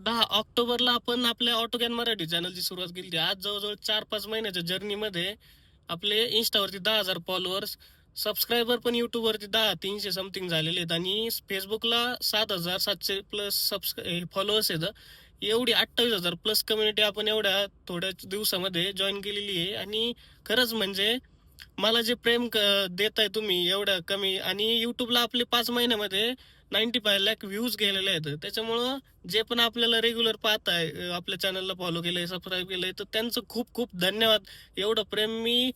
10 ऑक्टोबरला आपण आपल्या ऑटोकॅन मराठी चॅनलची सुरुवात केली. आज जवळजवळ 4-5 महिन्याच्या जर्नीमध्ये आपले इन्स्टावरती 10,000 फॉलोअर्स, सबस्क्रायबर पण YouTubeवरती 300 समथिंग झालेले आहेत आणि Facebookला 7,700 प्लस फॉलोअर्स आहेत. एवढी 28,000 प्लस कम्युनिटी आपण एवढ्या थोड्याच दिवसामध्ये जॉईन केलेली आहे आणि खरंच म्हणजे मला जे प्रेम देताय तुम्ही एवढं कमी आणि YouTubeला आपले 5 महिन्यामध्ये 95 लाख व्ह्यूज गेलेले आहेत. त्याच्यामुळं जे पण आपल्याला रेग्युलर पाहताय, आपल्या चॅनलला फॉलो केलंय, सबस्क्राईब केलंय, तर त्यांचं खूप खूप धन्यवाद. एवढं प्रेम मी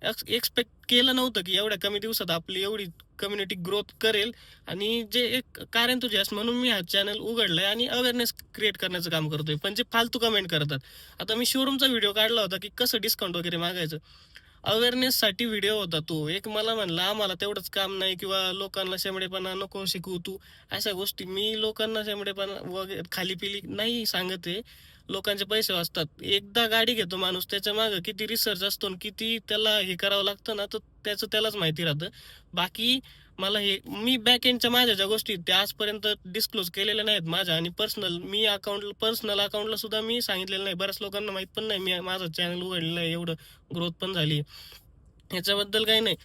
एक्सपेक्ट केलं नव्हतं की एवढ्या कमी दिवसात आपली एवढी कम्युनिटी ग्रोथ करेल. आणि जे एक कार एन्थुसियास्ट म्हणून मी हा चॅनल उघडलाय आणि अवेअरनेस क्रिएट करण्याचं काम करतोय. पण जे फालतू कमेंट करतात, आता मी शोरूमचा व्हिडिओ काढला होता की कसं डिस्काउंट वगैरे मागायचं, अवेअरनेससाठी व्हिडिओ होता तो. एक मला म्हणला आम्हाला तेवढंच काम नाही किंवा लोकांना शेमडेपणा नको शिकवू तू. अशा गोष्टी मी लोकांना शेमडेपणा वगैरे खाली-पिली नाही सांगत आहे. लोकांचे पैसे वाचतात. एकदा गाडी घेतो माणूस, त्याच्या मागे किती रिसर्च असतो आणि किती त्याला हे करावं लागतं ना, तर त्याचं त्यालाच माहिती राहतं. बाकी मला हे मी बॅक एंडच्या माझ्या ज्या गोष्टी आहेत, त्या आजपर्यंत डिस्क्लोज केलेल्या नाहीत माझ्या. आणि पर्सनल अकाउंटला सुद्धा मी सांगितलेलं नाही. बऱ्याच लोकांना माहित पण नाही मी माझं चॅनल उघडलेलं आहे, एवढं ग्रोथ पण झाली. ह्याच्याबद्दल काही नाही.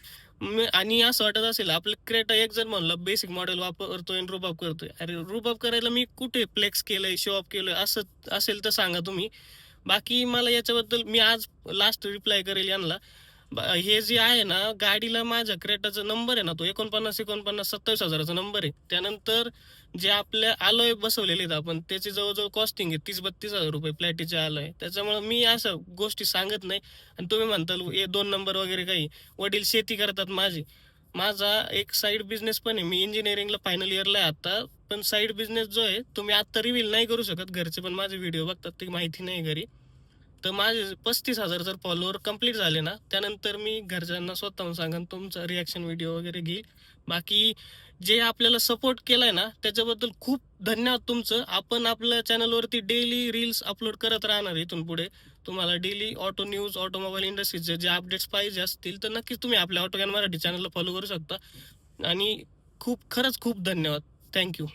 आणि असं वाटत असेल आपलं क्रेटा एक जर म्हणलं बेसिक मॉडेल वापरतोय आणि रुबाब करतोय. अरे रुबाब करायला मी कुठे फ्लेक्स केलंय, शो ऑफ केलंय असं असेल तर सांगा तुम्ही. बाकी मला याच्याबद्दल मी आज लास्ट रिप्लाय करेल यांना. हे जे आहे ना, गाडीला माझ्या क्रेटाचा नंबर आहे ना, तो 49 27,000चा नंबर आहे. त्यानंतर जे आपल्या अलॉय बसवलेले आहेत आपण, त्याची जवळजवळ कॉस्टिंग आहे 30-32 हजार रुपये प्लॅटीचे अलॉय. त्याच्यामुळे मी असं गोष्टी सांगत नाही. आणि तुम्ही म्हणताल 2 नंबर वगैरे काही. वडील शेती करतात माझी. माझा एक साईड बिझनेस पण आहे. मी इंजिनिअरिंगला फायनल इयरला आहे आता. पण साईड बिझनेस जो आहे तो मी आता रिव्हील नाही करू शकत. घरचे पण माझे व्हिडिओ बघतात, ते माहिती नाही घरी. तर माझे 35,000 जर फॉलोअर कंप्लीट झाले ना, त्यानंतर मी घरच्यांना स्वतःहून सांगेन, तुमचा रिॲक्शन व्हिडिओ वगैरे घेईल. बाकी जे आपल्याला सपोर्ट केलाय ना, त्याच्याबद्दल खूप धन्यवाद तुमचं. आपण आपल्या चॅनलवरती डेली रील्स अपलोड करत राहणार इथून पुढे. तुम्हाला डेली ऑटो न्यूज, ऑटोमोबाईल इंडस्ट्रीचे जे अपडेट्स पाहिजे असतील तर नक्कीच तुम्ही आपल्या ऑटोकॅन मराठी चॅनलला फॉलो करू शकता. आणि खरंच खूप धन्यवाद. थँक्यू.